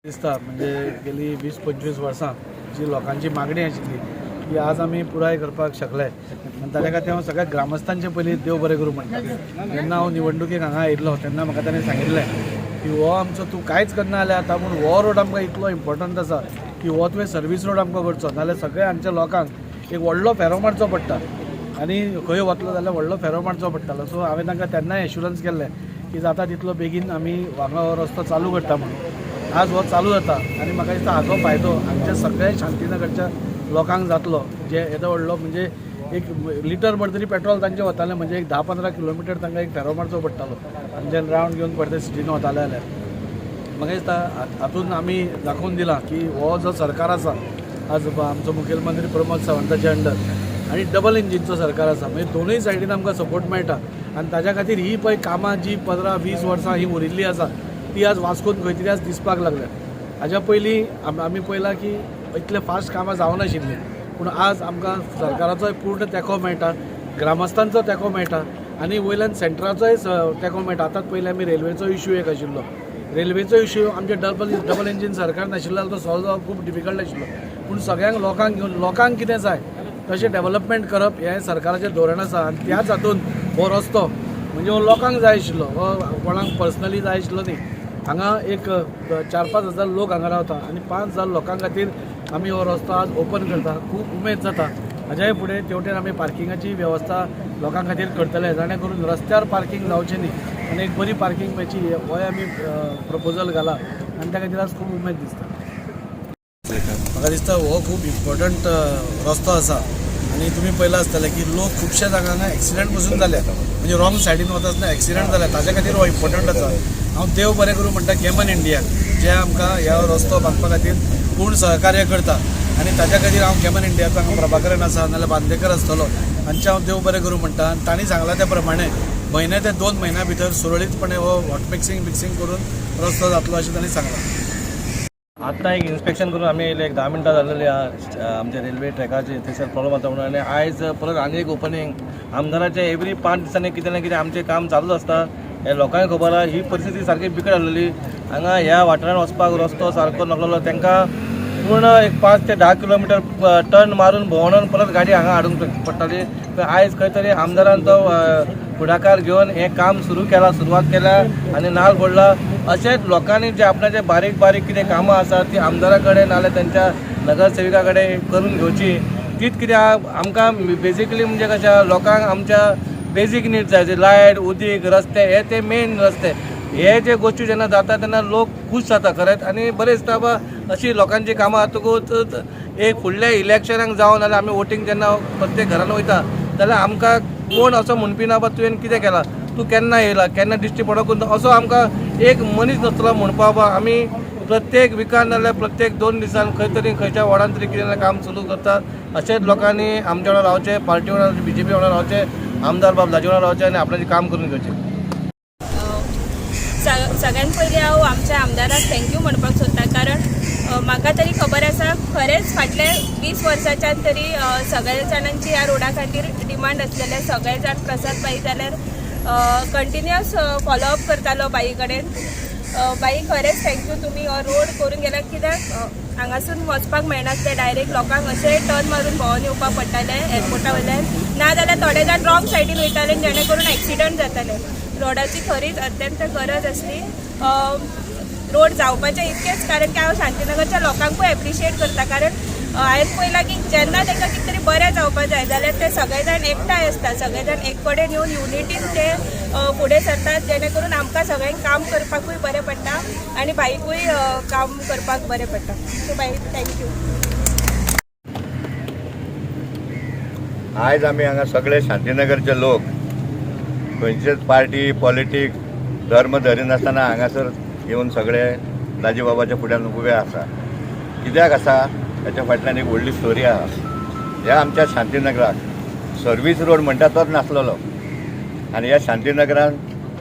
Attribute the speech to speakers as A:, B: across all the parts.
A: दिसता म्हणजे गेली 20-25 वर्सां जी लोकांची मागणी आशिल्ली ती आज आमी पुराय करपाक शकले आनी ताच्या खातीर हांव सगळ्या ग्रामस्थांचे पयलीं देव बरें करूं म्हणटा। जेन्ना हांव निवडणुकेक हांगा आयिल्लो तेन्ना म्हाका ताणें सांगिल्लें की हो आमचो तूं कांयच करना जाल्यार आतां पूण हो रोड आमकां इतलो इम्पॉर्टंट आसा की हो तुवें सर्वीस रोड आमकां करचो नाल्यार सगळ्या आमच्या लोकांक एक व्हडलो फेरो मारचो पडटा आनी खंय वतलो जाल्यार व्हडलो फेरो मारचो पडटालो। सो हांवें तांकां तेन्नाय एश्युरन्स केल्लें की जाता तितलो बेगीन आमी हांगा हो रस्तो चालू करता म्हणून। आज हो चालू जाता आनी म्हाका दिसता हाचो फायदो आमच्या सगळ्या शांतीनगरच्या लोकांक जातलो जे येदो व्हडलो म्हणजे एक लिटर भर तरी पेट्रोल तांचें वतालें म्हणजे एक 10-15 किलोमिटर तांकां एक फेरो मारचो पडटालो आनी जेन्ना रावंड घेवन परते सिटीन वताले जाल्यार म्हाका दिसता हातून आमी दाखोवन दिलां की हो जो सरकार आसा आज आमचो मुखेलमंत्री प्रमोद सावंताच्या अंडर आनी डबल इंजिनचो सरकार आसा म्हणजे दोनूय सायडीन आमकां सपोर्ट मेळटा आनी ताच्या खातीर ही पळय कामां जी 15-20 वर्सां ही उरिल्ली आसा ती आज वास्कोन खंय तरी आज दिसपाक लागल्या। हाज्या पयलीं आमी पळयलां की इतले फास्ट कामां जावनाशिल्लीं पूण आज आमकां सरकाराचोय पूर्ण तेंको मेळटा ग्रामस्थांचो तेंको मेळटा आनी वयल्यान सेंट्राचोय तेंको मेळटा। आतांच पयलीं आमी रेल्वेचो इश्यू एक आशिल्लो रेल्वेचो इश्यू आमचे डबल इंजीन सरकार नाशिल्लो जाल्यार तो सॉल्व जावप खूब डिफिकल्ट आशिल्लो पूण सगळ्यांक लोकांक घेवन लोकांक कितें जाय तशें डेव्हलपमेंट करप हें सरकाराचें धोरण आसा आनी त्याच हातून हो रस्तो म्हणजे हो लोकांक जाय आशिल्लो हो कोणाक पर्सनली जाय आशिल्लो न्ही। हांगा एक 4-5 हजार लोक हांगा रावता आनी 5,000 लोकां खातीर आमी हो रस्तो आज ओपन करता खूब उमेद जाता। हाज्याय फुडें तेवटेन आमी पार्किंगाची वेवस्था लोकां खातीर करतले जाणे करून रस्त्यार पार्किंग जावचें न्ही आनी एक बरी पार्किंग मेळची होय आमी प्रपोजल घाला आनी त्या खातीर आज खूब उमेद दिसता। म्हाका दिसता हो खूब इम्पॉर्टंट रस्तो आसा आनी तुमी पळयलां आसतलें की लोक खुबशे जागांक एक्सिडेंट पसून जाले म्हणजे रॉंग सायडीन वता आसतना एक्सिडेंट जाले ताच्या खातीर हो इम्पॉर्टंट आसा। हांव देव बरें करूं म्हणटा गेमन इंडियाक जे आमकां ह्या रस्तो बांदपा खातीर पूर्ण सहकार्य करता आनी ताच्या खातीर हांव गेमन इंडियाचो हांगा प्रभाकरन आसा नाल्यार बांदेकर आसतलो हांचे हांव देव बरें करूं म्हणटा आनी तांणी सांगलां त्या प्रमाणे म्हयने ते 2 म्हयन्या भितर सुरळीतपणे हो हॉट मिक्सिंग करून रस्तो जातलो अशें तांणी सांगलां।
B: आत्ता एक इन्स्पेक्शन करून आम्ही येयले एक 10 मिनटां जालेली आमच्या रेल्वे ट्रॅकाचे थंयसर प्रॉब्लम जाता म्हणून आनी आयज परत आनी एक ओपनिंग आमदाराचे एवरी 5 दिसांनी कितें ना कितें आमचें काम चालूच आसता हे लोकांक खबर आहा। ही परिस्थिती सारकी बिकट जाल्ली हांगा ह्या वाठारान वचपाक रस्तो सारको नासलो तांकां पूर्ण एक 5 ते 10 किलोमिटर टर्न मारून भोंवडावन परत गाडी हांगा हाडूंक पडटाली। आयज खंय तरी आमदारान तो फुडाकार घेवन हें काम सुरवात केल्या आनी नाल फोडला। अशेंच लोकांनी जे आपणाचे बारीक बारीक कितें कामां आसात ती आमदारा कडेन नाल्यार त्यांच्या नगरसेविका कडेन करून घेवची तीच कित्याक आमकां बेजिकली म्हणजे कशें लोकांक आमच्या बेजीक नीड्स जाय लायट उदीक रस्ते हे ते मेन रस्ते हे जे गोष्टी जेन्ना जाता तेन्ना लोक खूश जाता खरेंच आनी बरें दिसता बा अशी लोकांची कामां जातकूच एक फुडल्या इलेक्शनाक जावन नाल्यार आमी वोटींग जेन्ना प्रत्येक घरान वयता जाल्यार आमकां कोण असो म्हणपी ना बा तुवें कितें केलां तूं केन्ना येयला केन्ना दिश्टी पडोंक ना असो आमकां एक मनीस नासलो म्हणपा बा आमी प्रत्येक विकान नाल्यार प्रत्येक 2 दिसान खंय तरी खंयच्या वार्डान तरी कितें काम सुरू करतात। अशेंच लोकांनी आमच्या वांगडा रावचें पार्टी वांगडा BJP वांगडा रावचें आमदार बाब लाजी वांगडा रावचें आनी आपणाचें काम करून घेवचें।
C: सगळ्यात पयलीं हांव आमच्या आमदाराक थँक्यू म्हणपाक सोदता कारण म्हाका तरी खबर आसा खरेंच फाटले 20 वर्सांच्यान तरी सगळ्या जाणांची ह्या रोडा खातीर डिमांड आसलेले सगळे जाण प्रसाद बाई जाल्यार कंटिन्युअस फॉलोअप करतालो बाई कडेन। बाई खरेंच थँक्यू तुमी हो रोड करून गेल्यार कित्याक हांगासून वचपाक मेळनासलें डायरेक्ट लोकांक अशें टर्न मारून भोंवून येवपाक पडटालें एअरपोर्टा वयल्यान ना जाल्यार थोडे जाण रॉंग सायडीन वयताले जेणे करून एक्सिडंट जाताले। रोडाची खरीच अत्यंत गरज आसली रोड जावपाचें इतकेंच कारण की हांव शांतीनगरच्या लोकांकूय एप्रिशिएट करता कारण हांवें पळयलां की जेन्ना तांकां कितें तरी बरें जावपाक जाय जाल्यार ते सगळे जाण एकठांय आसता सगळे जाण एक कडेन येवन युनिटीन ते फुडें सरतात जेणे करून आमकां सगळ्यांक काम करपाकूय बरें पडटा आनी बाईकूय काम करपाक बरें पडटा। So by thank you.
D: आयज आमी हांगा सगळे शांतीनगरचे लोक खंयचेच पार्टी पॉलिटिक्स धर्म धरिनासतना हांगासर येवन सगळे लाजी बाबाच्या फुड्यान उबे आसा। कित्याक आसा हेच्या फाटल्यान एक व्हडली स्टोरी आहा। ह्या आमच्या शांतीनगराक सर्वीस रोड म्हणटा तोच नासलेलो आनी ह्या शांतीनगरान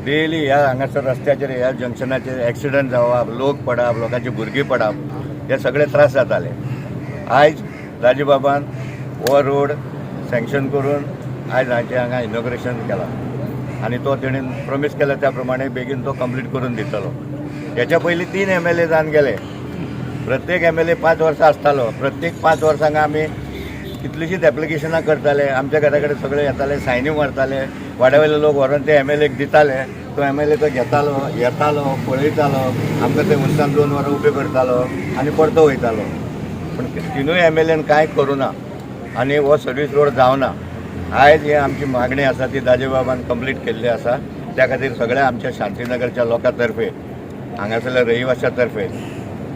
D: डेली ह्या हांगासर रस्त्याचेर ह्या जंक्शनाचेर एक्सिडंट जावप लोक पडप लोकांची भुरगीं पडप हे सगळे त्रास जाताले। आयज लाजी बाबान हो रोड सँक्शन करून आयज हांचे हांगा इनॉग्रेशन केलां आनी तो तेणेन प्रॉमीस केला त्या प्रमाणे बेगीन तो कंप्लीट करून दितलो। हेच्या पयलीं 3 MLA जावन गेले प्रत्येक MLA 5 वर्सां आसतालो. प्रत्येक 5 वर्सांक आमी कितलीशीच एप्लिकेशनां करताले. आमच्या घरा कडेन सगळे येताले, सायनी मारताले. वाड्यावयले लोक व्हरून ते MLAक दिताले. तो MLA तो घेतालो, येतालो, पळयतालो, आमकां ते उंचान 2 वरां उबे करतालो आनी परतो वयतालो. पूण तिनूय MLAन कांय करूना आनी हो सर्वीस रोड जावना. आयज ही आमची मागणी आसा ती दाजेबाबान कंप्लीट केल्ली आसा. त्या खातीर सगळ्या आमच्या शांतीनगरच्या लोकां तर्फे, हांगासरल्या रहिवाशां तर्फे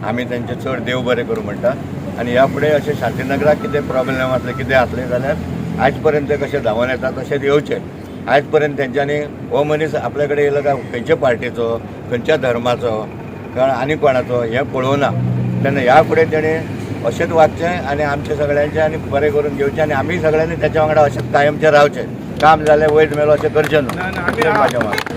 D: आमी तेंचे चड देव बरें करूं म्हणटा. आनी ह्या फुडें अशें शांतीनगराक कितें प्रॉब्लेम आसले, कितें आसलें जाल्यार आयज पर्यंत कशें धांवन येता तशेंच येवचें. आयज पर्यंत तेंच्यांनी हो मनीस आपल्या कडेन येयलो काय खंयच्या पार्टीचो, खंयच्या धर्माचो, आनी कोणाचो हें पळोवना. तेन्ना ह्या फुडें तेणें अशेंच वागचें आनी आमचे सगळ्यांचें आनी बरें करून घेवचें आनी आमी सगळ्यांनी तेच्या वांगडा अशेंच कायमचें रावचें. काम जालें वयर मेलो अशें करचें न्हू. म्हाजें मत.